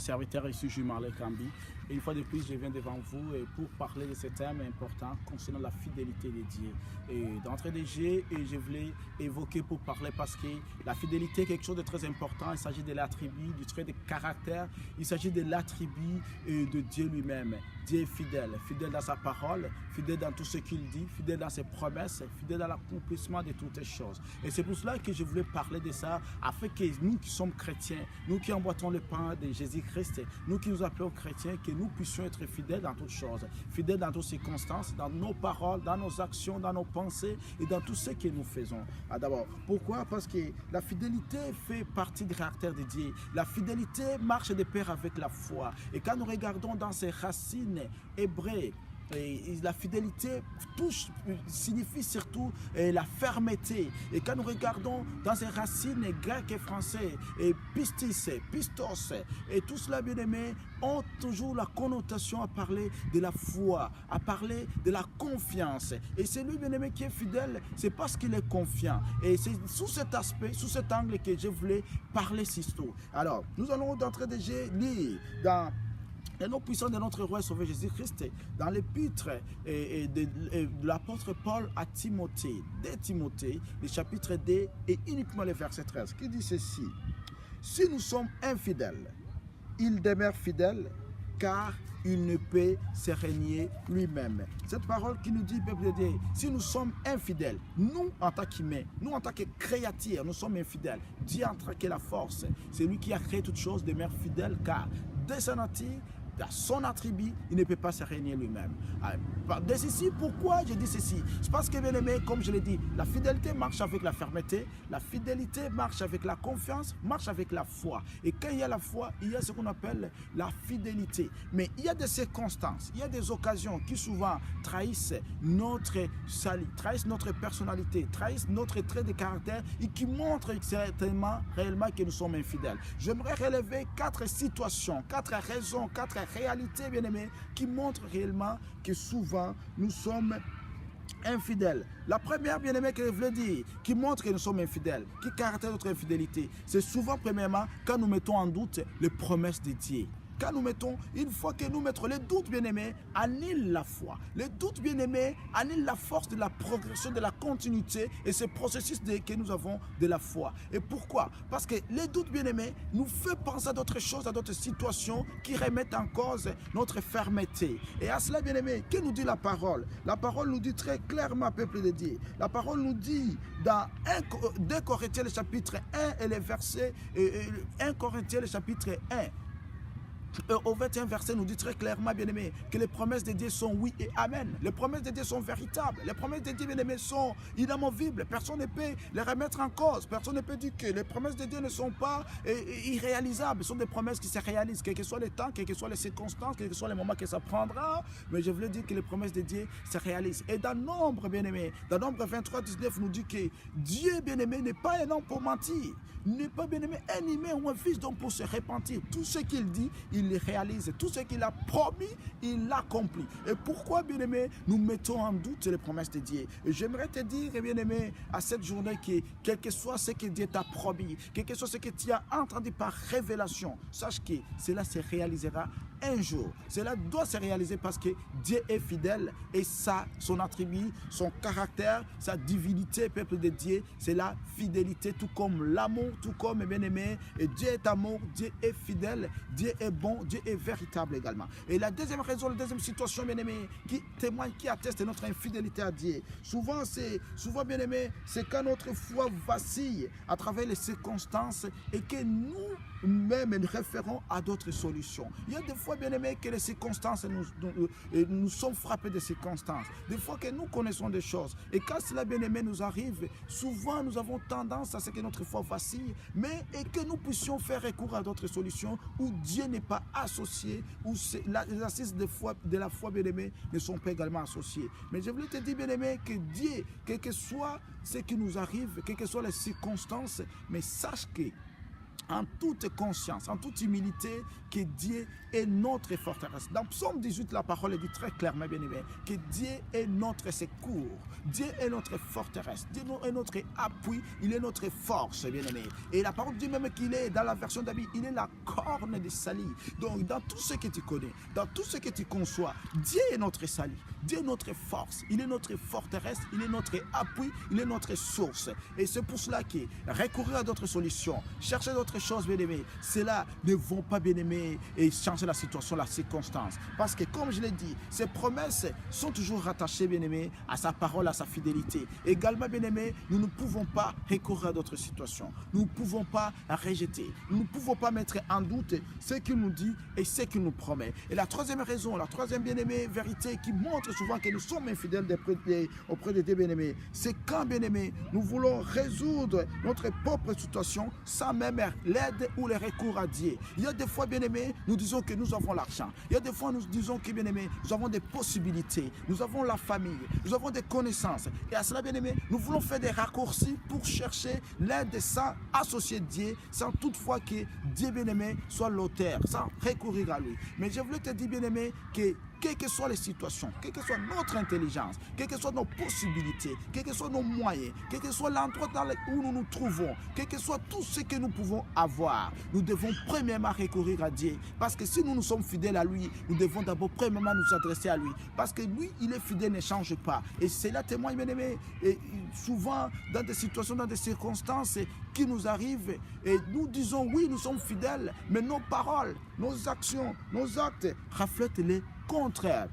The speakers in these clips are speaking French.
serviteur ici, Jules Marley Kambi. Et une fois de plus, je viens devant vous pour parler de ce thème important concernant la fidélité de Dieu. Et d'entrée de jeu, je voulais évoquer pour parler parce que la fidélité est quelque chose de très important. Il s'agit de l'attribut, du trait de caractère. Il s'agit de l'attribut de Dieu lui-même. Dieu est fidèle, fidèle dans sa parole, fidèle dans tout ce qu'il dit, fidèle dans ses promesses, fidèle dans l'accomplissement de toutes les choses. Et c'est pour cela que je voulais parler de ça, afin que nous qui sommes chrétiens, nous qui emboîtons le pain de Jésus-Christ, nous qui nous appelons chrétiens, que nous puissions être fidèles dans toutes choses, fidèles dans toutes circonstances, dans nos paroles, dans nos actions, dans nos pensées et dans tout ce que nous faisons. D'abord, pourquoi? Parce que la fidélité fait partie du caractère de Dieu. La fidélité marche de pair avec la foi. Et quand nous regardons dans ces racines hébreux, et la fidélité signifie surtout la fermeté. Et quand nous regardons dans ces racines grecques et françaises, et pistis, pistos, et tout cela, bien aimé, ont toujours la connotation à parler de la foi, à parler de la confiance. Et c'est lui, bien aimé, qui est fidèle, c'est parce qu'il est confiant. Et c'est sous cet aspect, sous cet angle que je voulais parler surtout. Alors, nous allons d'entrée de jeu lire dans les noms puissants de notre roi sauvé Jésus-Christ, dans l'épître de l'apôtre Paul à Timothée, de Timothée, le chapitre 2 et uniquement le verset 13, qui dit ceci: si nous sommes infidèles, il demeure fidèle, car il ne peut se régner lui-même. Cette parole qui nous dit, peuple de Dieu, si nous sommes infidèles, nous en tant qu'humains, nous en tant que créatures, nous sommes infidèles. Dieu en tant que la force, c'est lui qui a créé toutes choses, demeure fidèle, car de sa nature, dans son attribut, il ne peut pas se régner lui-même. De ceci, pourquoi je dis ceci? C'est parce que, bien aimé, comme je l'ai dit, la fidélité marche avec la fermeté, la fidélité marche avec la confiance, marche avec la foi. Et quand il y a la foi, il y a ce qu'on appelle la fidélité. Mais il y a des circonstances, il y a des occasions qui souvent trahissent notre salut, trahissent notre personnalité, trahissent notre trait de caractère et qui montrent certainement, réellement que nous sommes infidèles. J'aimerais relever 4 situations, 4 raisons, 4 réalités, bien aimé, qui montrent réellement que souvent nous sommes infidèles. La première, bien aimé, que je voulais dire, qui montre que nous sommes infidèles, qui caractérise notre infidélité, c'est souvent, premièrement, quand nous mettons en doute les promesses de Dieu. Quand nous mettons, une fois que nous mettons les doutes, bien-aimés, annulent la foi. Les doutes, bien-aimés, annulent la force de la progression, de la continuité et ce processus que nous avons de la foi. Et pourquoi? Parce que les doutes, bien-aimés, nous font penser à d'autres choses, à d'autres situations qui remettent en cause notre fermeté. Et à cela, bien-aimés, que nous dit la parole? La parole nous dit très clairement, peuple de Dieu. La parole nous dit dans 2 Corinthiens, le chapitre 1 et les versets, 1 Corinthiens, le chapitre 1. Au 21 verset nous dit très clairement, bien-aimés, que les promesses de Dieu sont oui et amen. Les promesses de Dieu sont véritables. Les promesses de Dieu, bien-aimés, sont inamovibles. Personne ne peut les remettre en cause. Personne ne peut dire que les promesses de Dieu ne sont pas irréalisables. Ce sont des promesses qui se réalisent, quel que soit le temps, quelles que soient les circonstances, quels que soient les moments que ça prendra. Mais je voulais dire que les promesses de Dieu se réalisent. Et dans Nombre, bien-aimés, dans Nombre 23, 19, nous dit que Dieu, bien-aimé, n'est pas un homme pour mentir. Il n'est pas, bien-aimé, un humain ou un fils d'homme pour se repentir. Tout ce qu'il dit, il le réalise. Tout ce qu'il a promis, il l'accomplit. Et pourquoi, bien-aimé, nous mettons en doute les promesses de Dieu? Et j'aimerais te dire, bien-aimé, à cette journée que, quel que soit ce que Dieu t'a promis, quel que soit ce que tu as entendu par révélation, sache que cela se réalisera un jour. Cela doit se réaliser parce que Dieu est fidèle et ça, son attribut, son caractère, sa divinité, peuple de Dieu, c'est la fidélité, tout comme l'amour, tout comme, bien-aimé, et Dieu est amour, Dieu est fidèle, Dieu est bon, Dieu est véritable également. Et la deuxième raison, la deuxième situation, bien-aimé, qui témoigne, qui atteste de notre infidélité à Dieu, souvent, bien-aimé, c'est quand notre foi vacille à travers les circonstances et que nous-mêmes nous référons à d'autres solutions. Il y a des fois, bien-aimé, que les circonstances, nous sommes frappés de circonstances. Des fois que nous connaissons des choses. Et quand cela, bien-aimé, nous arrive, souvent nous avons tendance à ce que notre foi vacille, mais et que nous puissions faire recours à d'autres solutions où Dieu n'est pas associé, où les assises de la foi, bien-aimé, ne sont pas également associées. Mais je voulais te dire, bien-aimé, que Dieu, quel que soit ce qui nous arrive, quelles que soient les circonstances, mais sache que en toute conscience, en toute humilité, que Dieu est notre forteresse. Dans Psaume 18, la parole est dit très clairement, bien aimé, que Dieu est notre secours, Dieu est notre forteresse, Dieu est notre appui, il est notre force, bien aimé. Et la parole dit même qu'il est, dans la version d'Abi, il est la corne de salut. Donc, dans tout ce que tu connais, dans tout ce que tu conçois, Dieu est notre salut, Dieu est notre force, il est notre forteresse, il est notre appui, il est notre source. Et c'est pour cela que recourir à d'autres solutions, chercher d'autres choses, bien aimé, cela ne vont pas, bien aimé, et changer la situation, la circonstance. Parce que, comme je l'ai dit, ces promesses sont toujours rattachées, bien aimé, à sa parole, à sa fidélité. Également, bien aimé, nous ne pouvons pas recourir à d'autres situations. Nous ne pouvons pas rejeter. Nous ne pouvons pas mettre en doute ce qu'il nous dit et ce qu'il nous promet. Et la troisième raison, la troisième, bien aimé, vérité qui montre souvent que nous sommes infidèles auprès de Dieu, bien aimé, c'est quand, bien aimé, nous voulons résoudre notre propre situation sans même l'aide ou le recours à Dieu. Il y a des fois, bien aimé, nous disons que nous avons l'argent. Il y a des fois, nous disons que, bien aimé, nous avons des possibilités, nous avons la famille, nous avons des connaissances. Et à cela, bien aimé, nous voulons faire des raccourcis pour chercher l'aide sans associer Dieu, sans toutefois que Dieu, bien aimé, soit l'auteur, sans recourir à lui. Mais je voulais te dire, bien aimé, que quelles que soient les situations, quelle que soit notre intelligence, quelles que soient nos possibilités, quels que soient nos moyens, quel que soit l'endroit où nous nous trouvons, quel que soit tout ce que nous pouvons avoir, nous devons premièrement recourir à Dieu. Parce que si nous sommes fidèles à lui, nous devons d'abord premièrement nous adresser à lui. Parce que lui, il est fidèle, ne change pas. Et cela témoigne, bien aimé, et souvent dans des situations, dans des circonstances qui nous arrivent, et nous disons oui, nous sommes fidèles, mais nos paroles, nos actions, nos actes reflètent les contraires.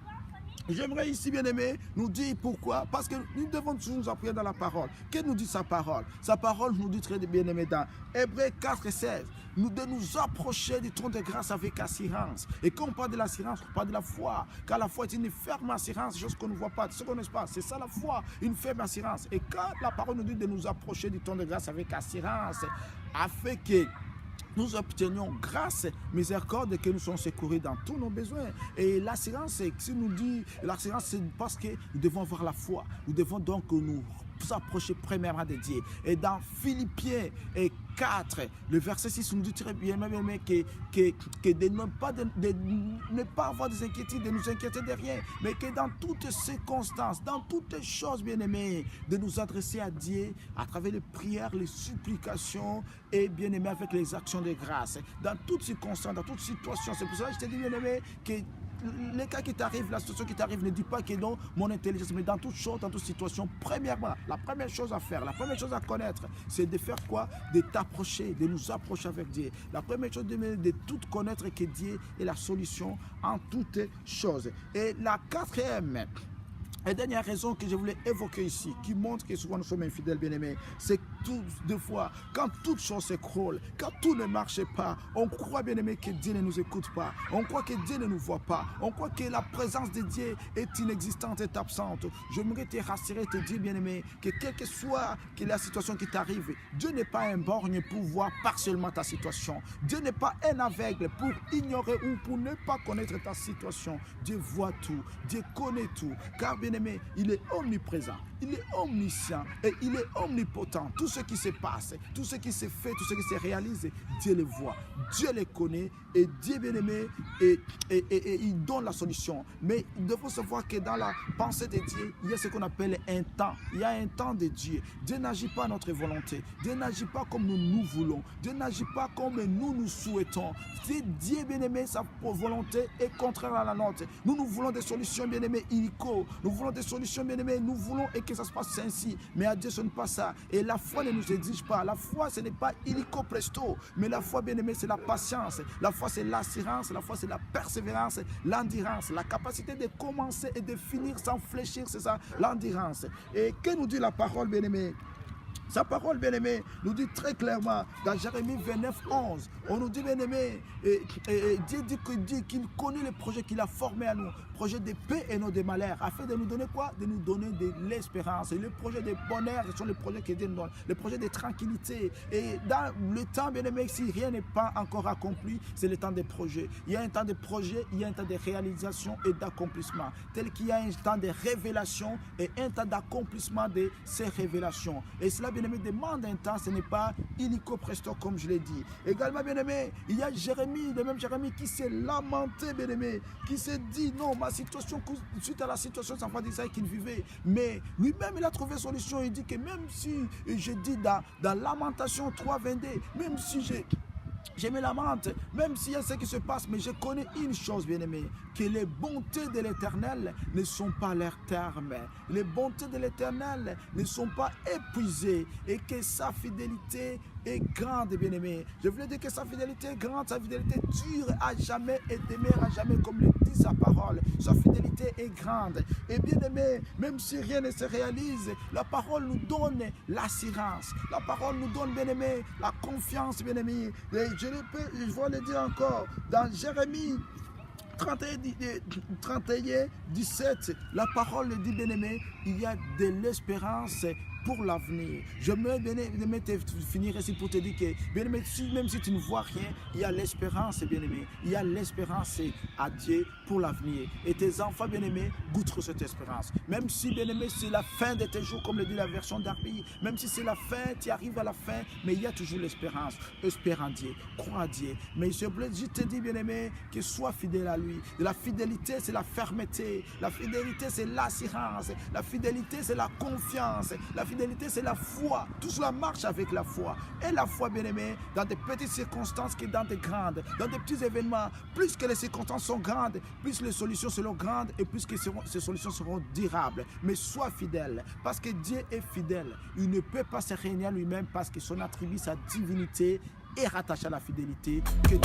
J'aimerais ici, bien aimé, nous dire pourquoi. Parce que nous devons toujours nous appuyer dans la parole. Qu'est-ce que nous dit sa parole? Sa parole nous dit très bien aimé dans Hébreux 4:16, de nous approcher du trône de grâce avec assurance. Et quand on parle de l'assurance, on parle de la foi. Car la foi est une ferme assurance, chose qu'on ne voit pas, ce qu'on n'est pas. C'est ça la foi, une ferme assurance. Et quand la parole nous dit de nous approcher du trône de grâce avec assurance, afin que nous obtenions grâce, miséricorde, que nous sommes secourus dans tous nos besoins. Et l'assurance, si nous dit, l'assurance, c'est parce que nous devons avoir la foi. Nous devons donc nous approcher premièrement de Dieu. Et dans Philippiens 4, le verset 6 nous dit très bien, que de ne pas avoir des inquiétudes, de nous inquiéter de rien, mais que dans toutes circonstances, dans toutes choses, bien aimés, de nous adresser à Dieu à travers les prières, les supplications et bien aimé avec les actions de grâce. Dans toutes circonstances, dans toutes situations. C'est pour ça que je te dis, bien aimé, que les cas qui t'arrivent, la situation qui t'arrive, ne dis pas que non, mon intelligence, mais dans toute chose, dans toute situation, premièrement, la première chose à faire, la première chose à connaître, c'est de faire quoi? De t'approcher, de nous approcher avec Dieu. La première chose, de tout connaître que Dieu est la solution en toutes choses. Et la quatrième et dernière raison que je voulais évoquer ici, qui montre que souvent nous sommes infidèles, bien-aimés, c'est que deux fois, quand toute chose s'écroule, quand tout ne marche pas, on croit, bien-aimés, que Dieu ne nous écoute pas, on croit que Dieu ne nous voit pas, on croit que la présence de Dieu est inexistante, est absente. J'aimerais te rassurer, te dire, bien-aimé, que quelle que soit la situation qui t'arrive, Dieu n'est pas un borgne pour voir partiellement ta situation. Dieu n'est pas un aveugle pour ignorer ou pour ne pas connaître ta situation. Dieu voit tout, Dieu connaît tout, car bien-aimé, il est omniprésent, il est omniscient et il est omnipotent. Tout ce qui se passe, tout ce qui se fait, tout ce qui se réalise, Dieu le voit, Dieu le connaît et Dieu, bien-aimé, et il donne la solution. Mais il faut savoir que dans la pensée de Dieu, il y a ce qu'on appelle un temps. Il y a un temps de Dieu. Dieu n'agit pas à notre volonté. Dieu n'agit pas comme nous voulons. Dieu n'agit pas comme nous souhaitons. Dieu, bien-aimé, sa volonté est contraire à la nôtre. Nous voulons des solutions, bien-aimé, illico. Nous voulons des solutions, bien-aimés. Nous voulons et que ça se passe ainsi. Mais à Dieu, ce n'est pas ça. Et la foi ne nous exige pas. La foi, ce n'est pas illico presto. Mais la foi, bien-aimé, c'est la patience. La foi, c'est l'assurance. La foi, c'est la persévérance, l'endurance. La capacité de commencer et de finir sans fléchir, c'est ça, l'endurance. Et que nous dit la parole, bien-aimé? Sa parole, bien-aimé, nous dit très clairement dans Jérémie 29:11, on nous dit, bien-aimé, Dieu dit qu'il connaît les projets qu'il a formés à nous, projets de paix et non de malheur, afin de nous donner quoi? De nous donner de l'espérance. Et les projets de bonheur, ce sont les projets que Dieu nous donne, les projets de tranquillité. Et dans le temps, bien-aimé, si rien n'est pas encore accompli, c'est le temps des projets. Il y a un temps de projet, il y a un temps de réalisation et d'accomplissement, tel qu'il y a un temps de révélation et un temps d'accomplissement de ces révélations. Et cela, bien bien-aimé, demande un temps, ce n'est pas illico presto comme je l'ai dit. Également, bien-aimé, il y a Jérémie, le même Jérémie qui s'est lamenté, bien-aimé, qui s'est dit, non, ma situation, suite à la situation des enfants d'Israël qu'il vivait, mais lui-même, il a trouvé solution. Il dit que même si, je dis dans Lamentation 3:22, même si je me lamente, même s'il y a ce qui se passe, mais je connais une chose, bien-aimé, que les bontés de l'Éternel ne sont pas leur terme. Les bontés de l'Éternel ne sont pas épuisées et que sa fidélité est grande, bien-aimé. Je voulais dire que sa fidélité est grande, sa fidélité dure à jamais et demeure à jamais, comme le dit sa parole. Sa fidélité est grande. Et bien-aimé, même si rien ne se réalise, la parole nous donne l'assurance. La parole nous donne, bien-aimé, la confiance, bien-aimé. Je vais le dire encore, dans Jérémie 31, 17, la parole dit, bien-aimé, il y a de l'espérance pour l'avenir. Je me bien-aimé finir ici pour te dire que, bien-aimé, même si tu ne vois rien, il y a l'espérance, bien-aimé. Il y a l'espérance à Dieu pour l'avenir. Et tes enfants, bien-aimés, goûtent cette espérance. Même si, bien-aimé, c'est la fin de tes jours, comme le dit la version d'Arby, même si c'est la fin, tu arrives à la fin, mais il y a toujours l'espérance. Espère en Dieu, crois en Dieu. Mais je te dis, bien-aimé, que sois fidèle à lui. Et la fidélité, c'est la fermeté. La fidélité, c'est l'assurance. La fidélité, c'est la confiance. La fidélité, c'est la foi. Tout cela marche avec la foi. Et la foi, bien-aimé, dans des petites circonstances que dans des grandes, dans des petits événements, plus que les circonstances sont grandes, plus les solutions seront grandes et plus que ces solutions seront durables. Mais sois fidèle, parce que Dieu est fidèle. Il ne peut pas se régner à lui-même parce que son attribut, sa divinité est rattaché à la fidélité que Dieu.